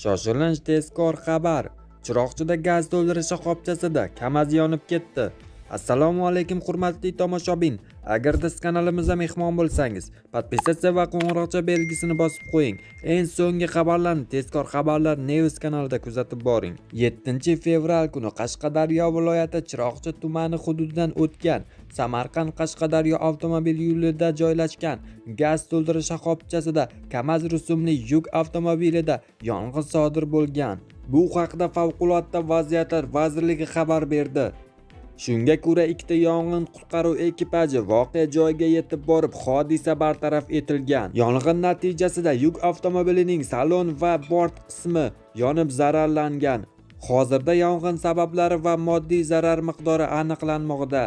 Shoshilinch tezkor xabar. Chiroqchida gaz to'ldirish shoxobchasida KAMAZ yonib ketdi. Assalomu alaykum hurmatli tomoshabin. Agar siz kanalimizga mehmon bo'lsangiz, podpisatsiya va qo'ng'iroqcha belgisini bosib qo'ying. Eng so'nggi xabarlarni Tezkor xabarlar News kanalida kuzatib boring. 7-fevral kuni Qashqadaryo viloyati Chiroqchi tumani hududidan o'tgan Samarqand-Qashqadaryo avtomobil yo'lida joylashgan gaz to'ldirish shoxobchasida KAMAZ rusumli yuk avtomobilida yong'in sodir bo'lgan. Bu haqda Favqulodda vaziyatlar vazirligi xabar berdi. Shunga ko'ra, ikkita yong'in qutqaruv ekipaji voqea joyiga yetib borib, hodisa bartaraf etilgan. Yong'in natijasida yuk avtomobilining salon va bort qismi yonib zararlangan. Hozirda yong'in sabablari va moddiy zarar miqdori aniqlanmoqda.